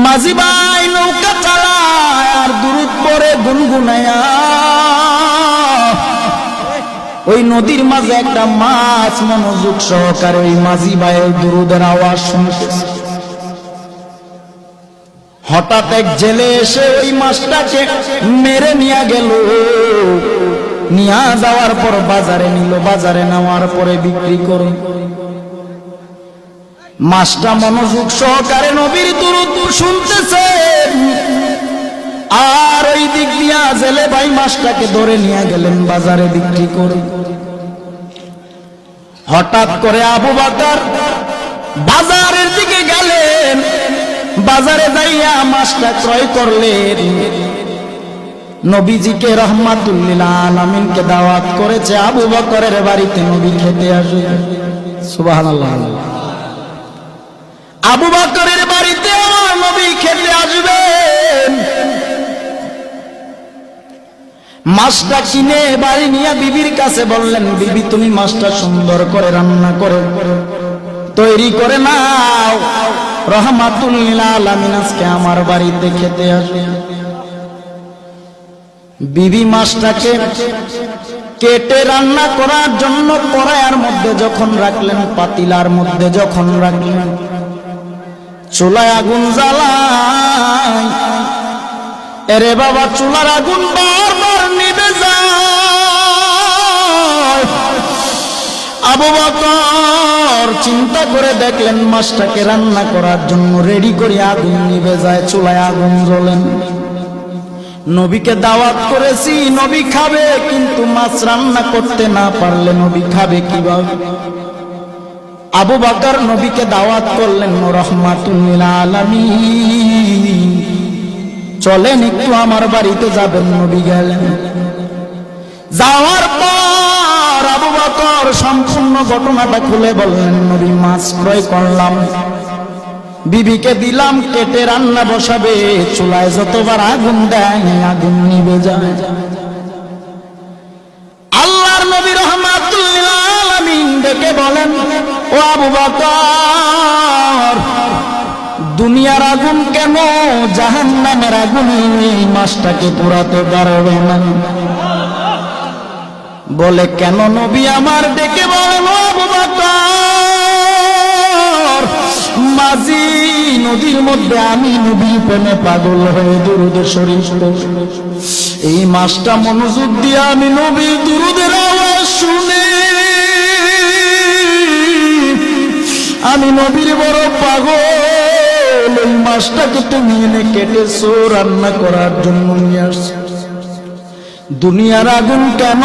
মাঝি ভাই নৌকা চালায় আর দুরূদ পড়ে গুনগুনায়া। ওই নদীর মাঝে একটা মাছ মনোযোগ সহকারে ওই মাঝি ভাইয়ের দুরূদের আওয়াজ শুনতেছে। হঠাৎ এক জেলে এসে ওই মাছটাকে মেরে নিয়ে গেল। নিয়ে যাওয়ার পর বাজারে নিল, বাজারে নেওয়ার পরে বিক্রি করে। মাছটা মনোযোগ সহকারে নবীর দুরূদ শুনতেছে, আর ওই দিক দিয়া জেলে ভাই মাছটাকে ধরে নিয়ে গেলেন বাজারে বিক্রি করে। হঠাৎ করে আবু বকর বাজারের দিকে গেলেন, বাজারে যাইয়া মাছটা ক্রয় করলেন। নবীজিকে রহমাতুল লিল আলামিনকে দাওয়াত করেছে আবু বকরের বাড়িতে নবী খেতে আসবে। সুবহানাল্লাহ। আবু বকরের বাড়িতে আমার নবী খেতে আসবেন। মাছটা কিনে বাড়ি নিয়ে বিবির কাছে বললেন, বিবি তুমি মাছটা সুন্দর করে রান্না করে তৈরি করে নাও, রহমাতুল লিল আলামিন আজকে আমার বাড়িতে খেতে আসবে। বিবি মাছটাকে কেটে রান্না করার জন্য কড়াইয়ের মধ্যে যখন রাখলেন, পাতিলার মধ্যে যখন রাখলেন, চুলায় আগুন জ্বালায়। এরে বাবা, চুলার আগুন বারবার নিভে যায়। আবু বকর চিন্তা করে দেখলেন মাছটাকে রান্না করার জন্য রেডি করে আগুন নিভে যায়, চুলায় আগুন জ্বলেন। নবীকে দাওয়াত করেছি, নবী খাবে, কিন্তু মাছ রান্না করতে না পারলে নবী খাবে কিভাবে? আবু বকর নবীকে দাওয়াত করলেন, রহমাতুল লিল আলামিন চলেন একটু আমার বাড়িতে যাবেন। নবী গেলেন। যাওয়ার পর আবু বকর সম্পূর্ণ ঘটনাটা খুলে বললেন, নবী মাছ ক্রয় করলাম, বিবিকে দিলাম, কেটে রান্না বসাবে, চুলায় যতবার আগুন দেয় আগুন নিভে যায়। আল্লাহর নবী রহমাতুল লিল আলামিন ডেকে বলেন, ও আবু বকর, দুনিয়ার আগুন কেন জাহান্নামের আগুন এই মাছটাকে পোড়াতে পারবে না? বলে কেন? নবী আমার ডেকে বলেন, ও আবু বকর, মাঝি নদীর মধ্যে আমি নবী প্রেমে পাগল হয়ে দুরূদ শরীফ এই মাছটা মনোযোগ দিয়ে আমি নবী দুরূদের আওয়াজ শুনে আমি নবীর বড় পাগল। এই মাছটাকে তুমি এনে কেটেছো, রান্না করার জন্য নিয়ে আসছো। দুনিয়ার আগুন কেন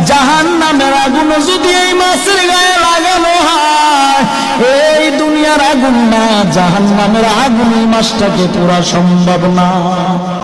জাহান্নামের আগুন যদি এই মাছের গায়ে লাগানো হয়, এই দুনিয়ার আগুন না জাহান্নামের আগুন এই মাছটাকে পোড়া সম্ভব না।